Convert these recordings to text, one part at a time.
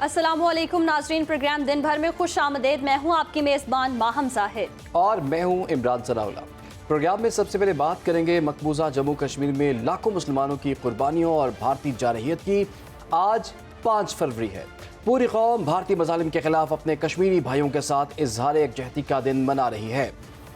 अस्सलामुअलैकुम नाजरीन, प्रोग्राम दिन भर में खुश आमदेद। मैं हूँ आपकी मेज़बान माहम ज़ाहिर और मैं हूँ इमरान सनाउल्लाह। प्रोग्राम में सबसे पहले बात करेंगे मकबूजा जम्मू कश्मीर में लाखों मुसलमानों की कुर्बानियों और भारतीय जारहियत की। आज 5 फरवरी है। पूरी कौम भारतीय मज़ालिम के खिलाफ अपने कश्मीरी भाइयों के साथ इजहार यकजहती का दिन मना रही है।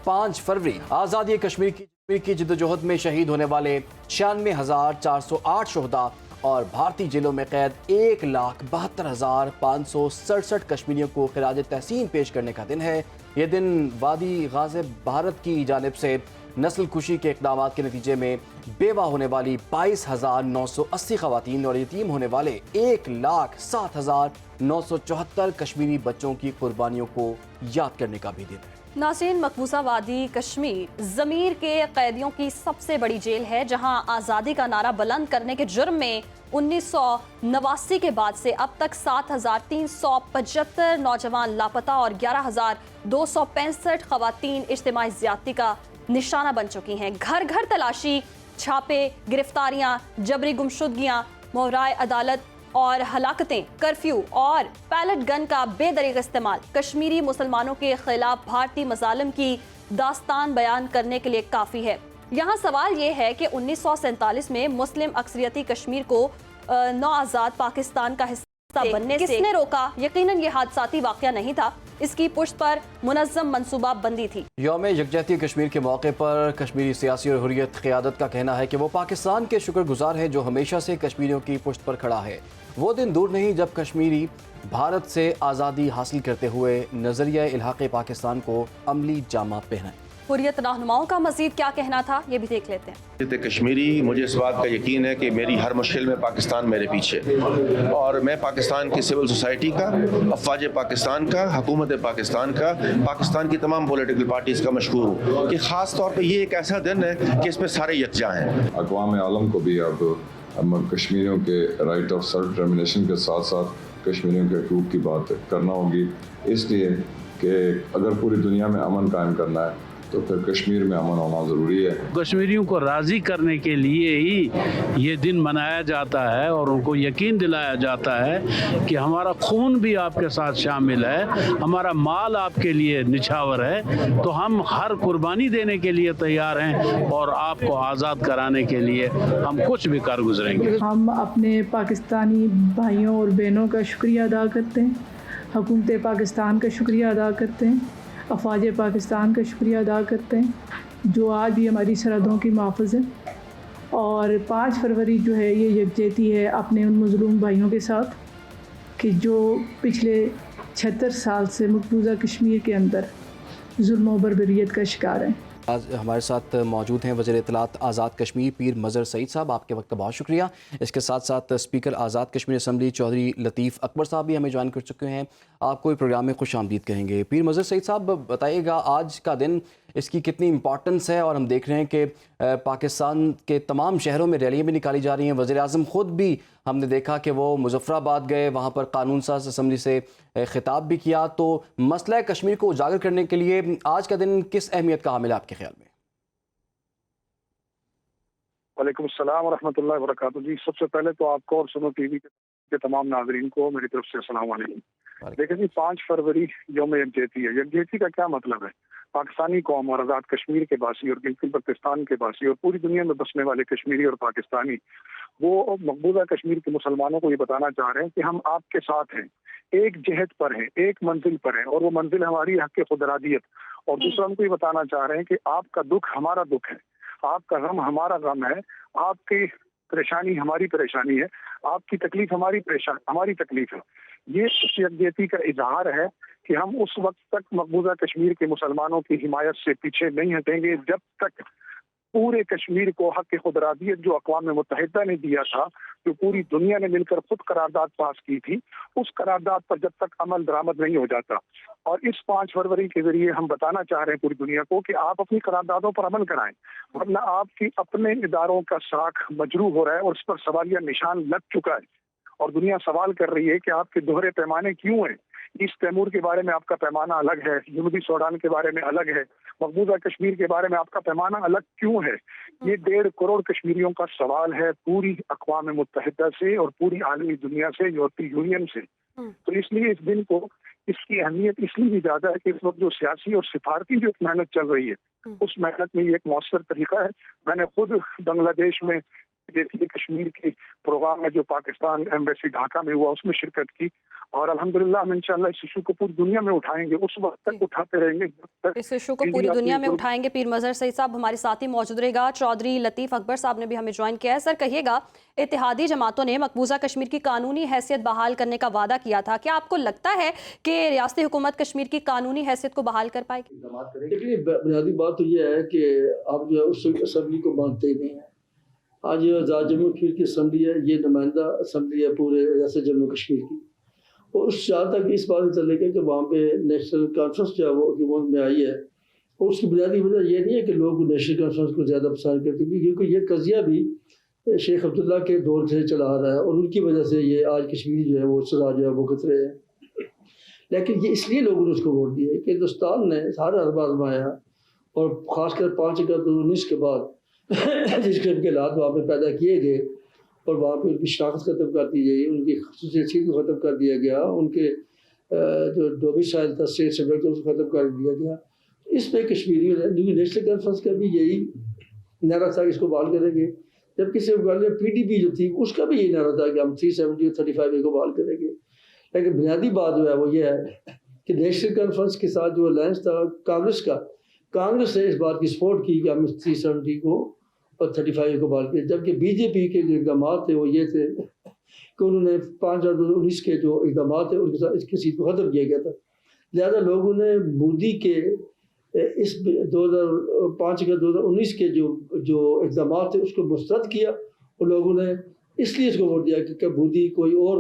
5 फरवरी आज़ादी कश्मीर की जिद्दोजहद में शहीद होने वाले 96,408 शोहदा और भारतीय जेलों में कैद 1,72,567 कश्मीरियों को खिराज तहसीन पेश करने का दिन है। ये दिन वादी गाज़िब भारत की जानिब से नस्ल कुशी के इक़दामात के नतीजे में बेवा होने वाली 22,980 ख़वातीन और यतीम होने वाले 1,07,974 कश्मीरी बच्चों की कुर्बानियों को याद करने का भी दिन है। नाज़रीन, मकबूजा वादी कश्मीर ज़मीर के कैदियों की सबसे बड़ी जेल है, जहां आज़ादी का नारा बुलंद करने के जुर्म में 1989 के बाद से अब तक 7,375 नौजवान लापता और 11,265 ख़वातीन इज्तिमाई ज़्यादती का निशाना बन चुकी हैं। घर घर तलाशी, छापे, गिरफ्तारियां, जबरी गुमशुदगियां, मोहराए अदालत और हलाकतें, कर्फ्यू और पैलेट गन का बेदरीग इस्तेमाल कश्मीरी मुसलमानों के खिलाफ भारतीय मज़ालिम की दास्तान बयान करने के लिए काफ़ी है। यहाँ सवाल ये है कि 1947 में मुस्लिम अक्सरियती कश्मीर को नौ आज़ाद पाकिस्तान का हिस्सा बनने से किसने रोका? यकीनन ये हादसाती वाक़या नहीं था, इसकी पुष्ट पर मुनज़्ज़म मनसूबा बंदी थी। यौम यकजहती कश्मीर के मौके पर कश्मीरी सियासी और हुर्रियत क़यादत का कहना है कि वो पाकिस्तान के शुक्रगुजार है जो हमेशा से कश्मीरियों की पुष्ट पर खड़ा है। वो दिन दूर नहीं जब कश्मीरी भारत से आज़ादी हासिल करते हुए नज़रिया इल्हाक़े पाकिस्तान को अमली जामा पहनाएं। हुर्रियत रहनुमाओं का मज़ीद क्या कहना था, ये भी देख लेते हैं। कश्मीरी, मुझे इस बात का यकीन है कि मेरी हर मुश्किल में पाकिस्तान मेरे पीछे, और मैं पाकिस्तान की सिविल सोसाइटी का, अफवाज पाकिस्तान का, हुकूमत पाकिस्तान का, पाकिस्तान की तमाम पॉलिटिकल पार्टीज़ का मशहूर हूँ कि ख़ास तौर पर ये एक ऐसा दिन है कि इसमें सारे यकजा हैं। अक़वाम आलम को भी अब कश्मीरियों के राइट ऑफ सेल्फ डिटरमिनेशन के साथ साथ कश्मीरियों के हकूक़ की बात करना होगी, इसलिए कि अगर पूरी दुनिया में अमन कायम करना है तो फिर कश्मीर में अमन होना ज़रूरी है। कश्मीरियों को राज़ी करने के लिए ही ये दिन मनाया जाता है और उनको यकीन दिलाया जाता है कि हमारा खून भी आपके साथ शामिल है, हमारा माल आपके लिए निछावर है, तो हम हर कुर्बानी देने के लिए तैयार हैं और आपको आज़ाद कराने के लिए हम कुछ भी कर गुजरेंगे। हम अपने पाकिस्तानी भाइयों और बहनों का शुक्रिया अदा करते हैं, हुकूमत पाकिस्तान का शुक्रिया अदा करते हैं, अफवाज पाकिस्तान का शुक्रिया अदा करते हैं जो आज भी हमारी सरहदों की मुहाफ़िज़ है। और 5 फरवरी जो है ये यकजहती है अपने उन मज़लूम भाइयों के साथ कि जो पिछले 76 साल से मकबूजा कश्मीर के अंदर जुल्म और बर्बरियत का शिकार हैं। आज हमारे साथ मौजूद हैं वज़ीर इत्तलात आज़ाद कश्मीर पीर मज़हर सईद साहब, आपके वक्त का बहुत शुक्रिया। इसके साथ साथ स्पीकर आज़ाद कश्मीर असम्बली चौधरी लतीफ़ अकबर साहब भी हमें ज्वाइन कर चुके हैं, आपको इस प्रोग्राम में खुश आमदीद कहेंगे। पीर मज़हर सईद साहब, बताइएगा आज का दिन, इसकी कितनी इंपॉर्टेंस है? और हम देख रहे हैं कि पाकिस्तान के तमाम शहरों में रैलियाँ भी निकाली जा रही हैं। वज़ीर आज़म ख़ुद भी हमने देखा कि वो मुज़फ़्फ़राबाद गए, वहाँ पर कानून साज़ असम्बली से ख़िताब भी किया। तो मसला कश्मीर को उजागर करने के लिए आज का दिन किस अहमियत का हामिल है आपके ख्याल में? वालेकुम अस्सलाम वरहमतुल्लाहि वबरकातुहू। जी, सबसे पहले तो आपको और सुनो टीवी के तमाम नाज़रीन को मेरी तरफ से अस्सलाम वालेकुम। देखिए जी, 5 फरवरी यौम यकजहती है। यकजहती का क्या मतलब है? पाकिस्तानी कौम और आज़ाद कश्मीर के बासी और गिलगित बल्तिस्तान के बासी और पूरी दुनिया में बसने वाले कश्मीरी और पाकिस्तानी, वो मकबूजा कश्मीर के मुसलमानों को ये बताना चाह रहे हैं कि हम आपके साथ हैं, एक जहद पर हैं, एक मंजिल पर हैं, और वो मंजिल हमारी हक़ खुदरादियत। और दूसरा उनको ये बताना चाह रहे हैं कि आपका दुख हमारा दुख है, आपका गम हमारा गम है, आपकी परेशानी हमारी परेशानी है, आपकी तकलीफ हमारी तकलीफ है। ये उस यकजहती का इजहार है कि हम उस वक्त तक मकबूजा कश्मीर के मुसलमानों की हिमायत से पीछे नहीं हटेंगे जब तक पूरे कश्मीर को हक़ खुदरादियत जो अक़वाम मुत्तहिदा ने दिया था, जो पूरी दुनिया ने मिलकर खुद करारदाद पास की थी, उस करारदाद पर जब तक अमल दरामद नहीं हो जाता। और इस 5 फरवरी के जरिए हम बताना चाह रहे हैं पूरी दुनिया को कि आप अपनी करारदादों पर अमल कराएं, वरना आपकी अपने इदारों का साख मजरू हो रहा है और उस पर सवालिया निशान लग चुका है। और दुनिया सवाल कर रही है कि आपके दोहरे पैमाने क्यों हैं? ईस्ट तैमूर के बारे में आपका पैमाना अलग है, जनूबी सूडान के बारे में अलग है, मकबूजा कश्मीर के बारे में आपका पैमाना अलग क्यों है? ये 1.5 करोड़ कश्मीरियों का सवाल है पूरी अक़वाम मुत्तहिदा से और पूरी आलमी दुनिया से, यूरोपीय यूनियन से। तो इसलिए इस दिन को इसकी अहमियत इसलिए भी ज्यादा है कि इस वक्त जो सियासी और सिफारती जो मेहनत चल रही है उस मेहनत में ये एक मौसर तरीका है। मैंने खुद बांग्लादेश में देखिए कश्मीर के प्रोग्राम में जो पाकिस्तान एम्बेसी ढाका में हुआ उसमें शिरकत की, और अल्हम्दुलिल्लाह हम इंशाल्लाह इस इशू को पूरी दुनिया में उठाएंगे, उस वक्त तक उठाते रहेंगे जब तक इस इशू को पूरी दुनिया में उठाएंगे। पीर मजहर सईद साहब हमारे साथ ही मौजूद रहेगा। चौधरी लतीफ़ अकबर साहब ने भी हमें ज्वाइन किया है। सर कहिएगा, इत्तेहादी जमातों ने मकबूजा कश्मीर की कानूनी हैसियत बहाल करने का वादा किया था, क्या आपको लगता है कि रियासती हुकूमत कश्मीर की कानूनी हैसियत को बहाल कर पाएगी? देखिए, बुनियादी बात तो ये है कि आप जो है उस असम्बली को मानते ही नहीं हैं। आज जो आज़ाद जम्मू कश्मीर की असम्बली है, ये नुमाइंदा असम्बली है पूरे रियासत जम्मू कश्मीर की, और उस जहाँ तक इस बात से चले गए कि वहाँ पे नेशनल कॉन्फ्रेंस जो है वो हुकूमत में आई है, और उसकी बुनियादी वजह ये नहीं है कि लोग नेशनल कॉन्फ्रेंस को ज़्यादा पसंद करते हैं, क्योंकि ये कज़िया भी शेख अब्दुल्ला के दौर से चला आ रहा है, और उनकी वजह से ये आज कश्मीर जो है वो सजा जो है वो खतरे है। लेकिन ये इसलिए लोगों ने उसको वोट दिया कि हिंदुस्तान ने सारा अरबा आजमाया, और ख़ासकर 5 अगस्त 2019 के बाद जिस किस्म के हालात वहाँ पे पैदा किए गए, और वहाँ पे उनकी शनाख्त ख़त्म कर दी गई, उनकी खसूसियत को ख़त्म कर दिया गया, उनके जो डोमिसाइल था स्टेट सब्जेक्ट उसको ख़त्म कर दिया गया। इस पर कश्मीरियों ने नेशनल कॉन्फ्रेंस का भी यही नारा था कि इसको बहाल करेंगे, जबकि सिर्फ PDP जो थी उसका भी यही नारा था कि हम 370 और 35A को बहाल करेंगे। लेकिन बुनियादी बात जो है वो ये है कि नेशनल कॉन्फ्रेंस के साथ जो अलायंस था कांग्रेस का, कांग्रेस ने इस बात की सपोर्ट की कि हम 370 को और 35 को बहाल किया, जबकि बीजेपी के जो इकदाम थे वो ये थे कि उन्होंने 5/2019 के जो इकदाम थे उनके साथ इसकी सीट को ख़त्म किया गया था। लिहाजा लोगों ने मोदी के इस 2019 के जो इकदाम थे उसको मुस्तरद किया, और लोगों ने इसलिए इसको वोट दिया कि मोदी कोई और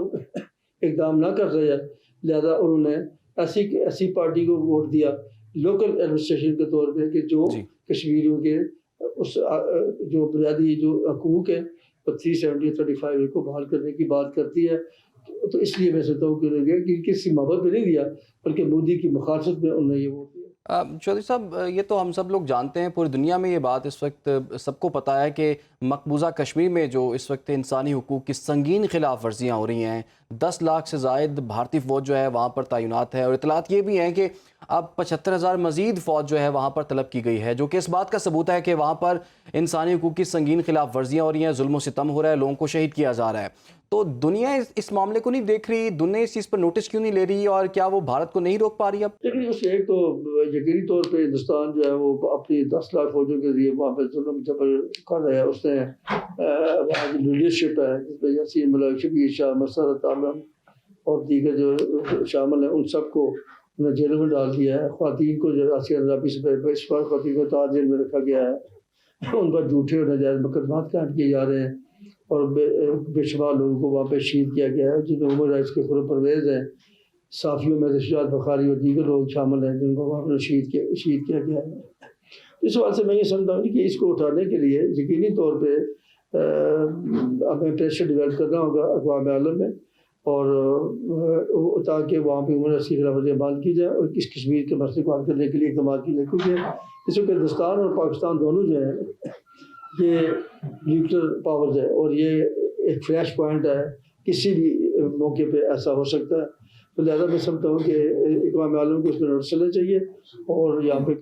इकदाम ना कर रहे हैं। लिहाजा उन्होंने ऐसी पार्टी को वोट दिया लोकल एडमिनिस्ट्रेशन के तौर पे कि जो कश्मीरियों के उस जो बुनियादी जो हकूक़ है और 370 35 को बहाल करने की बात करती है। तो इसलिए मैं सोचता हूँ कि किसी मोहब्बत में नहीं दिया, बल्कि मोदी की मुखालफत में उन्होंने ये वोट दिया। चौधरी साहब, ये तो हम सब लोग जानते हैं, पूरी दुनिया में ये बात इस वक्त सबको पता है कि मकबूजा कश्मीर में जो इस वक्त इंसानी हुकूक की संगीन खिलाफ वर्जियाँ हो रही हैं, 10 लाख से ज़ायद भारतीय फ़ौज जो है वहाँ पर तैनात है, और इतलात ये भी हैं कि अब 75,000 मज़ीद फ़ौज जो है वहाँ पर तलब की गई है, जो कि इस बात का सबूत है कि वहाँ पर इंसानी हुकूक की संगीन खिलाफ वर्जियाँ हो रही हैं, जुल्म सितम हो रहा है, लोगों को शहीद किया जा रहा है। तो दुनिया इस मामले को नहीं देख रही, दुनिया इस चीज़ पर नोटिस क्यों नहीं ले रही, और क्या वो भारत को नहीं रोक पा रही? अब लेकिन उससे एक तो यकीनी तौर पे हिंदुस्तान जो है वो अपनी 10 लाख फौजों के जरिए वहाँ पर जुल्म जबर कर रहा है। उसने वहाँ की लीडरशिप है जिसमें यासीन मलिक, शबीर शाह, मसरत आलम और दीगर जो शामिल हैं, उन सबको उन्हें जेल में डाल दिया है। ख़वातीन को जो आसिया नराबी से इस बार ख़वातीन को ताज जेल में रखा गया है, उन पर झूठे और नाजायज़ मुकदमात कायम किए जा रहे हैं, और बेशुमार लोगों को वहाँ पर शहीद किया गया है जिनमें ह्यूमन राइट्स के खुद परवेज़ हैं। साफियों में शुजात बुखारी और दीगर लोग शामिल हैं जिनको वहाँ पर शहीद किया गया है। इस बात से मैं ये समझता हूँ कि इसको उठाने के लिए यकीनी तौर पर हमें प्रेशर डेवलप करना होगा अक़वाम आलम में, और ताकि वहाँ पर ह्यूमन राइट्स की खिलाफवर्जी बंद की जाए और इस कश्मीर के मसले को हल करने के लिए इक़दाम किए जाए। क्योंकि इस वक्त हिंदुस्तान और पाकिस्तान दोनों जो हैं ये न्यूक्लियर पावर्स है, और ये एक फ्लैश पॉइंट है, किसी भी मौके पे ऐसा हो सकता है। तो लिहाजा मैं समझता हूँ कि इक़वाम आलम को उसमें नोटिस लेना चाहिए। और यहाँ पे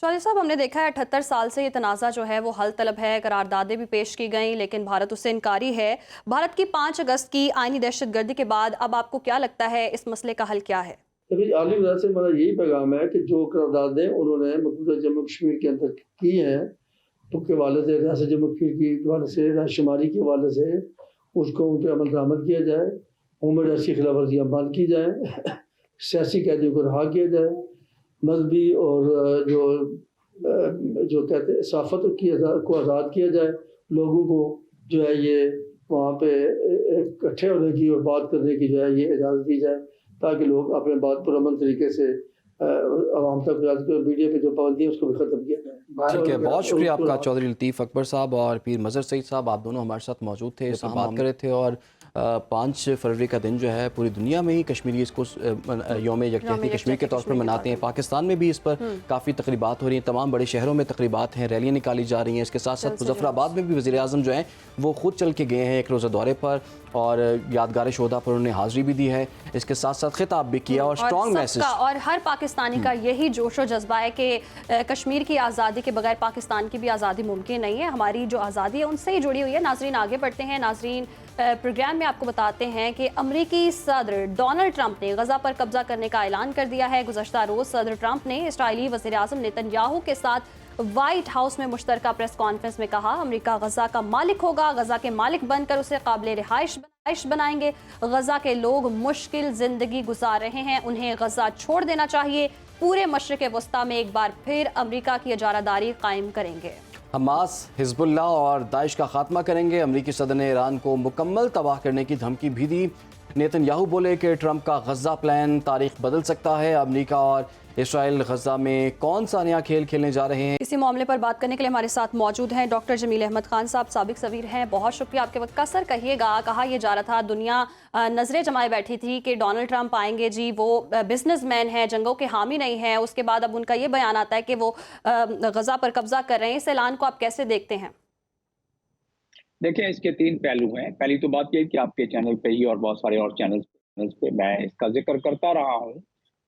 चौधरी साहब, हमने देखा है 78 साल से ये तनाज़ा जो है वो हल तलब है, करारदादें भी पेश की गई, लेकिन भारत उससे इनकारी है। भारत की 5 अगस्त की आईनी दहशतगर्दी के बाद अब आपको क्या लगता है इस मसले का हल क्या है? देखिए, आलिम वजह से हमारा यही पैगाम है कि जो करारदादें उन्होंने मकबूजा जम्मू कश्मीर के अंदर की हैं, तो के हवाले से रियासत जम्मू कश्मीर की हवाले से राशुमारी के हवाले से उसको उन पर अमल दरामद किया जाए, ह्यूमन राइट्स की खिलाफ वर्जियाँ बंद की जाए, सियासी कैदियों को रहा किया जाए, मजहबी और जो कहते हैं सहाफ़त को आज़ाद किया जाए, लोगों को जो है ये वहाँ पे इकट्ठे होने की और बात करने की जो है ये इजाज़त दी जाए, ताकि लोग अपने बात पुरअमन तरीके से आवाम तक मीडिया पे जो पाबंदी है उसको भी ख़त्म किया जाए। ठीक है, बहुत शुक्रिया आपका चौधरी लतीफ़ अकबर साहब और पीर मजहर सईद साहब, आप दोनों हमारे साथ मौजूद थे, बात कर रहे थे, और 5 फरवरी का दिन जो है पूरी दुनिया में ही कश्मीरी इसको यौम यकजहती कश्मीर के तौर पर मनाते हैं। पाकिस्तान में भी इस पर काफ़ी तकरीबात हो रही हैं, तमाम बड़े शहरों में तकरीबात हैं, रैलियाँ निकाली जा रही हैं। इसके साथ साथ मुजफ्फराबाद में भी वज़ीर आज़म जो हैं वो खुद चल के गए हैं एक रोज़ा दौरे पर और यादगार शोधा पर उन्होंने हाज़िरी भी दी है। इसके साथ साथ खिताब भी किया और स्ट्रॉन्ग मैसेज। और हर पाकिस्तानी का यही जोश व जज्बा है कि कश्मीर की आज़ादी के बगैर पाकिस्तान की भी आज़ादी मुमकिन नहीं है। हमारी जो आज़ादी है उनसे ही जुड़ी हुई है। नाज़रीन आगे बढ़ते हैं। नाज़रीन प्रोग्राम में आपको बताते हैं कि अमरीकी सदर डोनाल्ड ट्रंप ने गज़ा पर कब्जा करने का ऐलान कर दिया है। गुज़श्ता रोज़ सदर ट्रंप ने इस्राईली वज़ीर आज़म नेतन्याहू के साथ व्हाइट हाउस में मुश्तरका प्रेस कॉन्फ्रेंस में कहा, अमेरिका गजा का मालिक होगा, गजा के मालिक बनकर उसे काबिल रिहाइश बनाएंगे। गजा के लोग मुश्किल जिंदगी गुजार रहे हैं, उन्हें गजा छोड़ देना चाहिए। पूरे मशरिक़ वस्ता में एक बार फिर अमेरिका की इजारादारी कायम करेंगे। हमास, हिजबुल्लाह और दाइश का खात्मा करेंगे। अमरीकी सदर ने ईरान को मुकम्मल तबाह करने की धमकी भी दी। नेतन्याहू बोले कि ट्रंप का गजा प्लान तारीख बदल सकता है। अमेरिका और इसराइल गजा में कौन सा नया खेल खेलने जा रहे हैं? इसी मामले पर बात करने के लिए हमारे साथ मौजूद हैं डॉक्टर जमील अहमद खान साहब, साबिक सवीर हैं। बहुत शुक्रिया आपके वक्त का। सर कहिएगा, कहा यह जा रहा था, दुनिया नजरें जमाए बैठी थी कि डोनाल्ड ट्रंप आएंगे जी, वो बिजनेसमैन है, जंगों के हामी नहीं है। उसके बाद अब उनका ये बयान आता है कि वो गजा पर कब्जा कर रहे हैं। इस ऐलान को आप कैसे देखते हैं? देखिए, इसके 3 पहलू हैं। पहली तो बात यह कि आपके चैनल पे ही और बहुत सारे और चैनल्स पे मैं इसका जिक्र करता रहा हूँ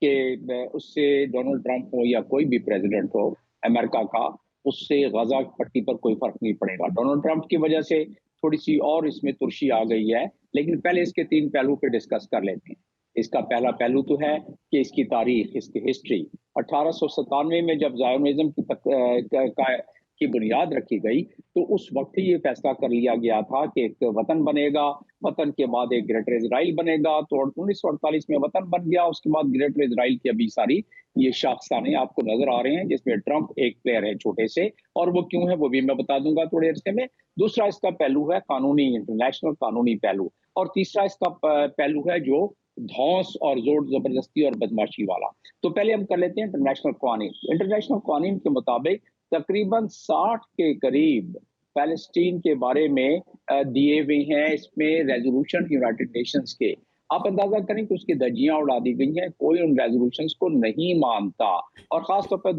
कि उससे डोनाल्ड ट्रंप हो या कोई भी प्रेसिडेंट हो अमेरिका का, उससे गजा पट्टी पर कोई फर्क नहीं पड़ेगा। डोनाल्ड ट्रंप की वजह से थोड़ी सी और इसमें तुर्शी आ गई है, लेकिन पहले इसके 3 पहलू पे डिस्कस कर लेते हैं। इसका पहला पहलू तो है कि इसकी तारीख, इसकी हिस्ट्री। 1897 में जब ज़ायोनिज़्म की बुनियाद रखी गई तो उस वक्त ही ये फैसला कर लिया गया था कि एक वतन बनेगा, वतन के बाद एक ग्रेटर इजराइल बनेगा। तो 1948 में वतन बन गया। उसके बाद ग्रेटर इजराइल की अभी सारी ये शाखसाने आपको नजर आ रहे हैं, जिसमें ट्रंप एक प्लेयर है छोटे से, और वो क्यों है वो भी मैं बता दूंगा थोड़े अरसे में। दूसरा इसका पहलू है कानूनी, इंटरनेशनल कानूनी पहलू। और तीसरा इसका पहलू है जो धौंस और जोर जबरदस्ती और बदमाशी वाला। तो पहले हम कर लेते हैं इंटरनेशनल कानून। इंटरनेशनल कानून के मुताबिक तकरीबन 60 के करीब पैलेस्टीन के बारे में दिए हुए हैं। इसमें रेजोल्यूशन यूनाइटेड नेशंस के, आप अंदाजा करें कि उसकी धज्जियां उड़ा दी गई हैं। कोई उन रेजोल्यूशंस को नहीं मानता। और खासतौर पर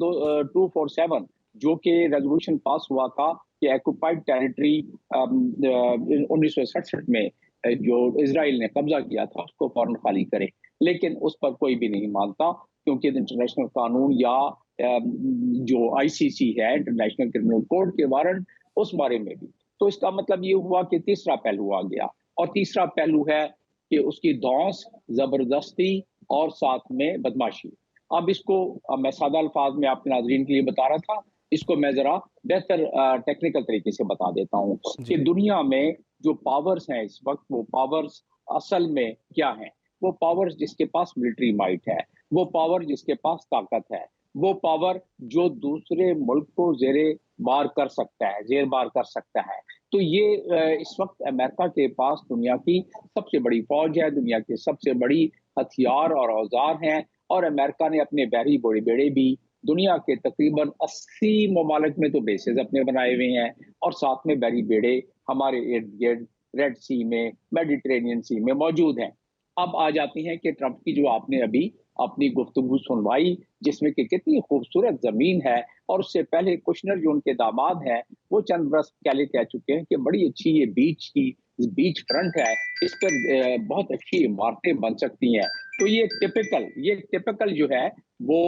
247 जो कि रेजोल्यूशन पास हुआ था कि ऑक्युपाइड टेरिटरी 1967 में जो इजराइल ने कब्जा किया था उसको फौरन खाली करे, लेकिन उस पर कोई भी नहीं मानता, क्योंकि इंटरनेशनल कानून या जो आईसीसी है, इंटरनेशनल क्रिमिनल कोर्ट के वारंट, उस बारे में भी। तो इसका मतलब ये हुआ कि तीसरा पहलू आ गया। और तीसरा पहलू है कि उसकी धौंस, जबरदस्ती और साथ में बदमाशी। अब इसको मैं सादा अल्फाज में आपके नाज़रीन के लिए बता रहा था, इसको मैं जरा बेहतर टेक्निकल तरीके से बता देता हूँ कि दुनिया में जो पावर्स हैं इस वक्त, वो पावर्स असल में क्या हैं। वो पावर्स जिसके पास मिलिट्री माइट है, वो पावर जिसके पास ताकत है, वो पावर जो दूसरे मुल्क को जेर बार कर सकता है। तो ये इस वक्त अमेरिका के पास दुनिया की सबसे बड़ी फौज है, दुनिया के सबसे बड़ी हथियार और औजार हैं। और अमेरिका ने अपने बहरी बेड़े भी दुनिया के तकरीबन 80 ममालिक में तो बेसेस अपने बनाए हुए हैं, और साथ में बहरी बेड़े हमारे इर्द गिर्द रेड सी में, मेडिटेरेनियन सी में मौजूद हैं। अब आ जाती हैं कि ट्रंप की जो आपने अभी अपनी गुफ्तगू सुनवाई, जिसमें कि कितनी खूबसूरत जमीन है, और उससे पहले कुशनर जो उनके दामाद हैं वो चंद बरस पहले कह चुके हैं कि बड़ी अच्छी ये बीच फ्रंट है, इस पर बहुत अच्छी इमारतें बन सकती हैं। तो ये टिपिकल जो है वो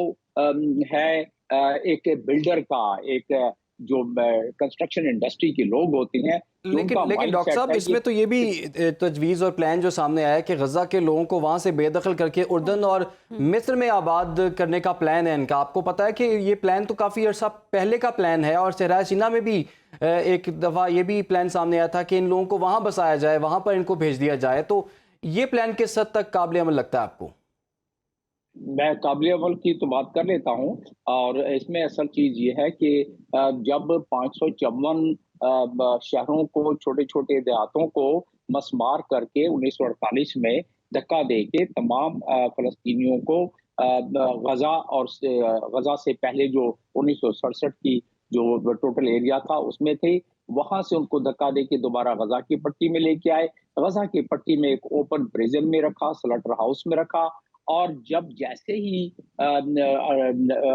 है एक बिल्डर का, एक जो कंस्ट्रक्शन इंडस्ट्री के लोग होते हैं। लेकिन डॉक्टर साहब, इसमें तो ये भी तजवीज़ और प्लान जो सामने आया है कि गजा के लोगों को वहां से बेदखल करके उर्दन और मिस्र में आबाद करने का प्लान है इनका। आपको पता है कि ये प्लान तो काफ़ी अर्सा पहले का प्लान है, और सहराए सिना में भी एक दफ़ा ये भी प्लान सामने आया था कि इन लोगों को वहाँ बसाया जाए, वहाँ पर इनको भेज दिया जाए। तो ये प्लान किस हद तक काबिल अमल लगता है आपको? मैं काबिल अमल की तो बात कर लेता हूँ, और इसमें असल चीज़ ये है कि जब 554 शहरों को, छोटे छोटे देहातों को मसमार करके 1948 में धक्का दे के तमाम फ़लस्तीनियों को गजा से पहले जो 1967 की जो टोटल एरिया था उसमें थे, वहां से उनको धक्का दे के दोबारा गजा की पट्टी में लेके आए। गजा की पट्टी में एक ओपन प्रिजन में रखा, स्लॉटर हाउस में रखा। और जब जैसे ही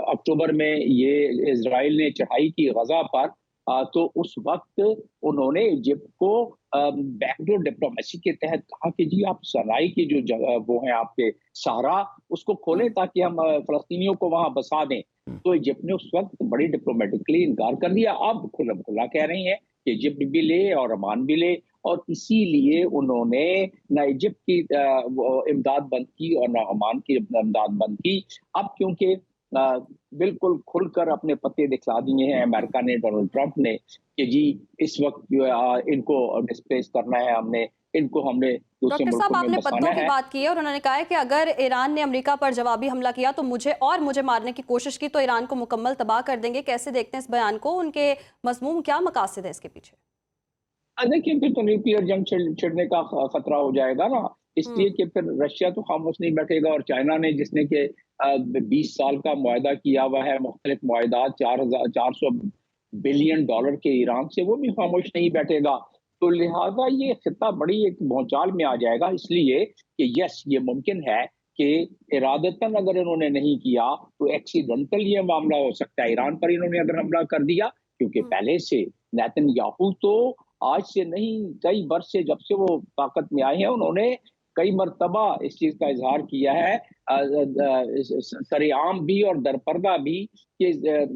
अक्टूबर में ये इजराइल ने चढ़ाई की गजा पर, तो उस वक्त उन्होंने इजिप्ट को बैकडोर डिप्लोमेसी के तहत कहा कि जी आप सराय की जो जगह वो है आपके सहारा, उसको खोलें ताकि हम फलस्तीनियों को वहां बसा दें। तो इजिप्ट ने उस वक्त बड़ी डिप्लोमेटिकली इनकार कर दिया। अब खुला खुला कह रही है कि इजिप्ट भी ले और ओमान भी ले, और इसीलिए उन्होंने न इजिप्ट की इमदाद बंद की और न ओमान की इमदाद बंद की। अब क्योंकि बिल्कुल खुलकर अपने पत्ते दिखला दिए हैं अमेरिका ने, डोनाल्ड ट्रंप ने, कि जी इस वक्त जो है इनको डिस्प्लेस करना है, हमने दूसरे डॉक्टर साहब, मुल्कों आपने में पत्तों बसाना की है। बात की है और उन्होंने कहा है कि अगर ईरान ने अमेरिका पर जवाबी हमला किया तो मुझे मारने की कोशिश की तो ईरान को मुकम्मल तबाह कर देंगे। कैसे देखते हैं इस बयान को? उनके मजमून क्या मकासद है इसके पीछे? देखिए, फिर तो न्यूक्लियर जंग छिड़ने का खतरा हो जाएगा ना, इसलिए कि फिर रशिया तो खामोश नहीं बैठेगा, और चाइना ने जिसने के 20 साल का मुआहदा किया हुआ है, मुख्तलिफ मुआहदात $400 बिलियन के ईरान से, वो भी खामोश नहीं बैठेगा। तो लिहाजा ये खिता बड़ी एक भौचाल में आ जाएगा, इसलिए कि यस, ये मुमकिन है कि इरादतन अगर इन्होंने नहीं किया तो एक्सीडेंटल ये मामला हो सकता है। ईरान पर इन्होंने अगर हमला कर दिया, क्योंकि पहले से नेतन्याहू तो आज से नहीं, कई वर्ष से, जब से वो ताकत में आए हैं, उन्होंने कई मर्तबा इस चीज का इजहार किया है सरेआम भी और दरपर्दा भी कि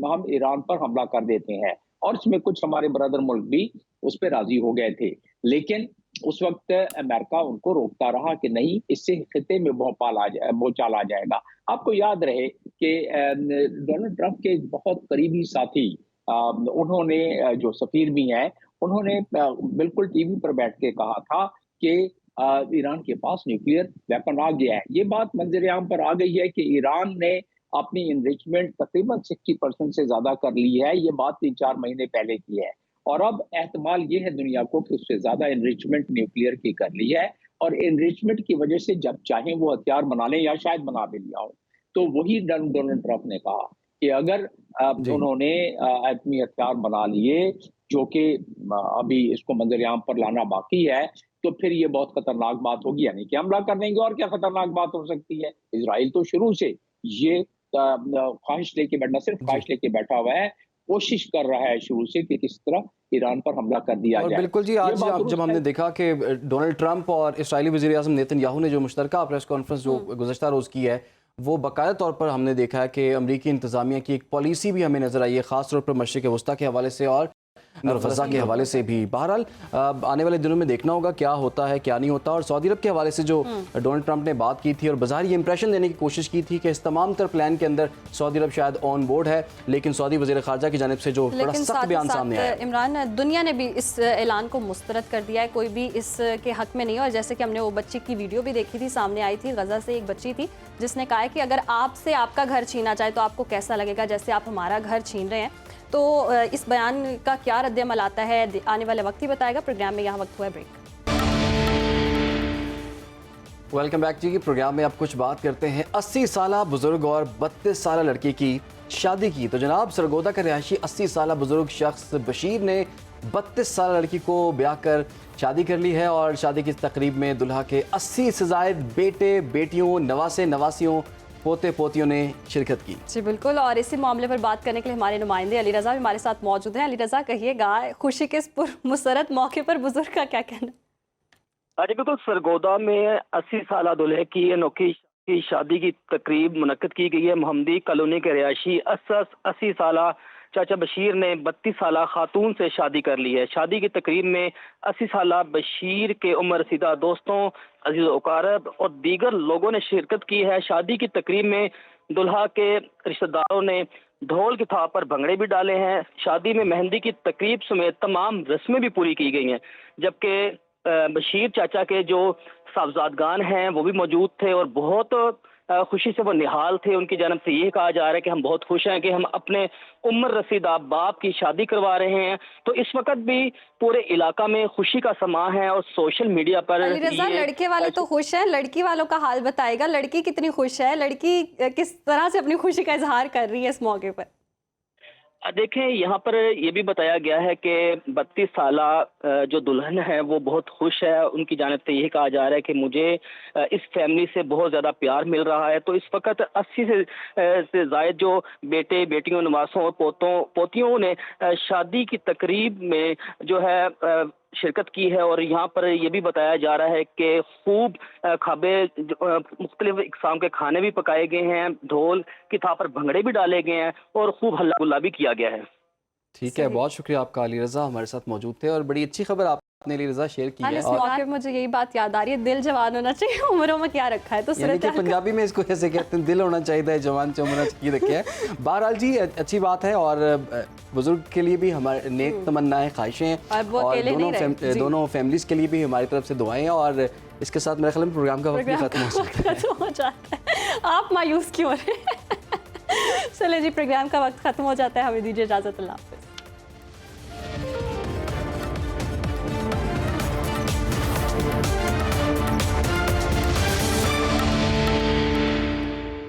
हम ईरान पर हमला कर देते हैं, और इसमें कुछ हमारे ब्रदर मुल्क भी उस पर राजी हो गए थे। लेकिन उस वक्त अमेरिका उनको रोकता रहा कि नहीं, इससे खिते में भौचाल आ जाएगा। आपको याद रहे कि डोनाल्ड ट्रंप के बहुत करीबी साथी, उन्होंने जो सफीर भी हैं, उन्होंने बिल्कुल टीवी पर बैठ के कहा था कि ईरान के पास न्यूक्लियर वेपन आ गया है। ये बात मंजर आम पर आ गई है कि ईरान ने अपनी इनरिचमेंट तकरीबन 60% से ज्यादा कर ली है। ये बात 3-4 महीने पहले की है, और अब एहतमाल ये है दुनिया को कि उससे ज्यादा इनरिचमेंट न्यूक्लियर की कर ली है, और इनरिचमेंट की वजह से जब चाहें वो हथियार बना लें, या शायद बना भी लिया हो। तो वही डोनाल्ड ट्रंप ने कहा कि अगर उन्होंने एटमी हथियार बना लिए, जो कि अभी इसको मंजर-ए-आम पर लाना बाकी है, तो फिर ये बहुत खतरनाक बात होगी, यानी कि हमला कर देंगे। और क्या खतरनाक बात हो सकती है? इजराइल तो शुरू से ये ख्वाहिश लेके बैठा, सिर्फ ख्वाहिश लेके बैठा हुआ है, कोशिश कर रहा है शुरू से कि किस तरह ईरान पर हमला कर दिया जाए। बिल्कुल जी, आज जब हमने देखा कि डोनाल्ड ट्रंप और इसराइली वज़ीर-ए-आज़म नेतन्याहू ने जो मुश्तरका प्रेस कॉन्फ्रेंस जो गुज़श्ता रोज़ की है, वो बाकायदा तौर पर हमने देखा है कि अमरीकी इंतज़ामिया की एक पॉलिसी भी हमें नज़र आई है, ख़ास तौर पर मशरिक़ वस्ता के हवाले से और गज़ा के हवाले से भी। बहरहाल आने वाले दिनों में देखना होगा क्या होता है क्या नहीं होता। और सऊदी अरब के हवाले से जो डोनाल्ड ट्रंप ने बात की थी और बाज़ार ये इंप्रेशन देने की कोशिश की थी कि इस तमाम तर प्लान के अंदर सऊदी अरब शायद ऑन बोर्ड है, लेकिन सऊदी वज़ीर ख़ारजा की जानिब से जो बड़ा सख्त बयान सामने आया, इमरान, दुनिया ने भी इस ऐलान को मुस्तरद कर दिया है, कोई भी इसके हक में नहीं है। और जैसे कि हमने वो बच्ची की वीडियो भी देखी थी, सामने आई थी, गज़ा से एक बच्ची थी जिसने कहा है कि अगर आपसे आपका घर छीना जाए तो आपको कैसा लगेगा, जैसे आप हमारा घर छीन रहे हैं। तो इस बयान का क्या रद्द-ए-अमल आता है, आने वाला वक्त ही बताएगा। प्रोग्राम में यहाँ वक्त हुआ है ब्रेक। वेलकम बैक जी। प्रोग्राम में आप कुछ बात करते हैं 80 साल बुजुर्ग और 32 साल लड़की की शादी की। तो जनाब, सरगोदा का रिहायशी 80 साल बुजुर्ग शख्स बशीर ने 32 साल लड़की को ब्याह कर शादी कर ली है, और शादी की तकरीब में दुल्हा के 80 से ज़ायद बेटे बेटियों, नवासे नवासियों, पोते पोतियों ने शिरकत की। जी बिल्कुल, और इसी मामले पर बात करने के लिए हमारे नुमाइंदे अली रज़ा भी हमारे साथ मौजूद हैं। अली रज़ा, कहिएगा, खुशी के इस मुसरत मौके पर बुजुर्ग का क्या कहना? जी बिल्कुल, सरगोदा में 80 साल दूल्हे की अनोखी की शादी की तकरीब मुनक्कद की गई है। मोहम्मदी कॉलोनी के रिहायशी 80 साल चाचा बशीर ने 32 साल खातून से शादी कर ली है। शादी की तकरीब में 80 साल बशीर के उम्र रसीदा दोस्तों, अजीज ओकारब और दीगर लोगों ने शिरकत की है। शादी की तकरीब में दुल्हा के रिश्तेदारों ने ढोल की थाप पर भंगड़े भी डाले हैं। शादी में मेहंदी की तकरीब समेत तमाम रस्में भी पूरी की गई हैं, जबकि बशीर चाचा के जो साहबजादगान हैं वो भी मौजूद थे और बहुत खुशी से वो निहाल थे। उनकी जानब से ये कहा जा रहा है कि हम बहुत खुश हैं कि हम अपने उम्र रसीदा बाप की शादी करवा रहे हैं। तो इस वक्त भी पूरे इलाका में खुशी का समा है और सोशल मीडिया पर लड़के वाले तो खुश हैं, लड़की वालों का हाल बताएगा, लड़की कितनी खुश है, लड़की किस तरह से अपनी खुशी का इजहार कर रही है इस मौके पर? देखें, यहाँ पर ये भी बताया गया है कि 32 साला जो दुल्हन है वो बहुत खुश है। उनकी जानिब से यही कहा जा रहा है कि मुझे इस फैमिली से बहुत ज़्यादा प्यार मिल रहा है। तो इस वक्त 80 से ज़ायद जो बेटे बेटियों, नवासों और पोतियों ने शादी की तकरीब में जो है शिरकत की है। और यहाँ पर यह भी बताया जा रहा है कि खूब खाबे मुख्तलिफ इकसाम के खाने भी पकाए गए हैं, ढोल की थाप पर भंगड़े भी डाले गए हैं और खूब हल्ला गुल्ला भी किया गया है। ठीक है, बहुत शुक्रिया आपका अली रज़ा, हमारे साथ मौजूद थे और बड़ी अच्छी खबर आपने अली रज़ा शेयर की है। इस मौके पे मुझे यही बात याद आ रही है, दिल जवान होना चाहिए, उम्रों में क्या रखा है। तो यानी कि पंजाबी में इसको ऐसे कहते हैं, दिल होना चाहिए जवान चमना चाहिए रखे है। बहरहाल जी अच्छी बात है और बुजुर्ग के लिए भी हमारे नेक तमन्नाएं, ख्वाहिशें हैं और दोनों फैमिलीज़ के लिए भी हमारी तरफ से दुआएं। और इसके साथ मेरे ख्याल में प्रोग्राम का वक्त भी खत्म हो जाता है। आप मायूस क्यों हो रहे हैं? चले जी, प्रोग्राम का वक्त खत्म हो जाता है, हमें दीजिए इजाज़त, अल्लाह हाफ़िज़।